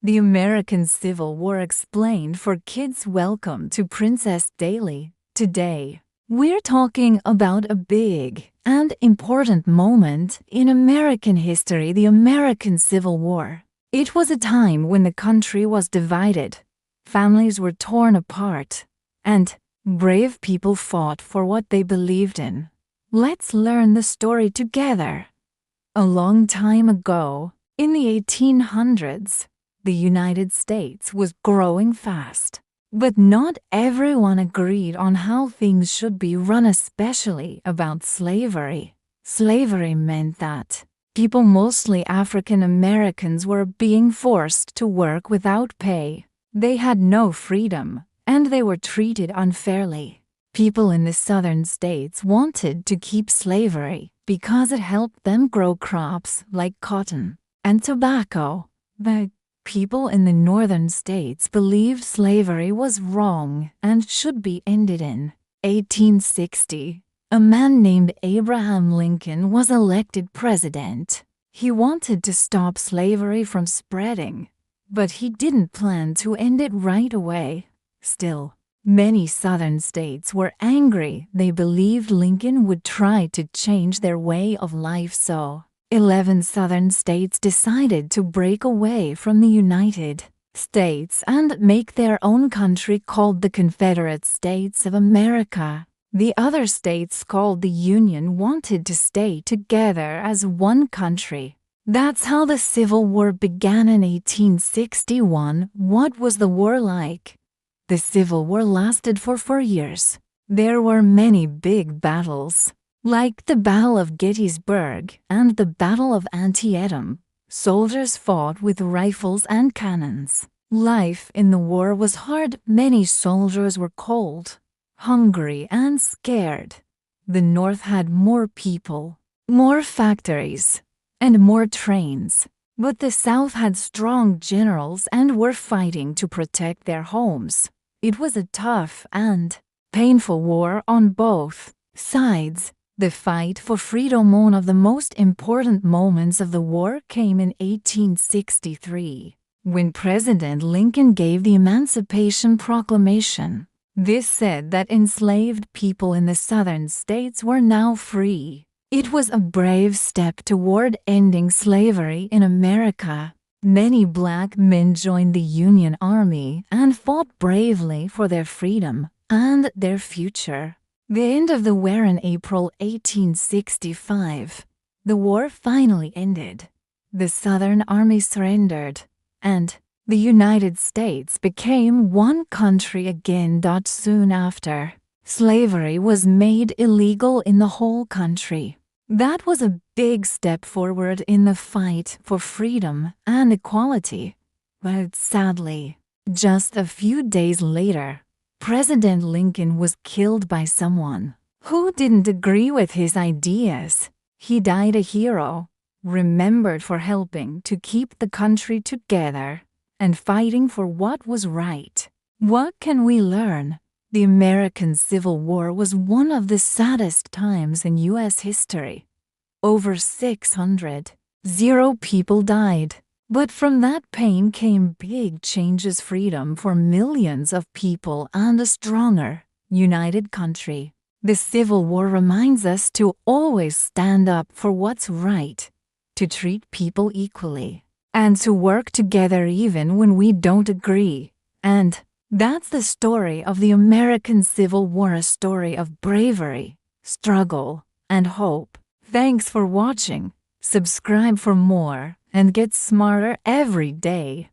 The American Civil War explained for kids. Welcome to Princess Daily. Today, we're talking about a big and important moment in American history, the American Civil War. It was a time when the country was divided, families were torn apart, and brave people fought for what they believed in. Let's learn the story together. A long time ago, in the 1800s, the United States was growing fast. But not everyone agreed on how things should be run, especially about slavery. Slavery meant that people, mostly African Americans, were being forced to work without pay. They had no freedom, and they were treated unfairly. People in the southern states wanted to keep slavery because it helped them grow crops like cotton and tobacco. The people in the northern states believed slavery was wrong and should be ended. In 1860, a man named Abraham Lincoln was elected president. He wanted to stop slavery from spreading, but he didn't plan to end it right away. Still, many southern states were angry. They believed Lincoln would try to change their way of life, so 11 southern states decided to break away from the United States and make their own country called the Confederate States of America. The other states, called the Union, wanted to stay together as one country. That's how the Civil War began in 1861. What was the war like? The Civil War lasted for 4 years. There were many big battles, like the Battle of Gettysburg and the Battle of Antietam. Soldiers fought with rifles and cannons. Life in the war was hard. Many soldiers were cold, hungry, and scared. The North had more people, more factories, and more trains. But the South had strong generals and were fighting to protect their homes. It was a tough and painful war on both sides. The fight for freedom. One of the most important moments of the war came in 1863, when President Lincoln gave the Emancipation Proclamation. This said that enslaved people in the southern states were now free. It was a brave step toward ending slavery in America. Many black men joined the Union Army and fought bravely for their freedom and their future. The end of the war in April 1865. The war finally ended. The Southern Army surrendered, and the United States became one country again. Soon after, slavery was made illegal in the whole country. That was a big step forward in the fight for freedom and equality. But sadly, just a few days later, President Lincoln was killed by someone who didn't agree with his ideas. He died a hero, remembered for helping to keep the country together and fighting for what was right. What can we learn? The American Civil War was one of the saddest times in U.S. history. Over 600 people died. But from that pain came big changes, freedom for millions of people, and a stronger, united country. The Civil War reminds us to always stand up for what's right, to treat people equally, and to work together even when we don't agree. And that's the story of the American Civil War, a story of bravery, struggle, and hope. Thanks for watching. Subscribe for more and get smarter every day.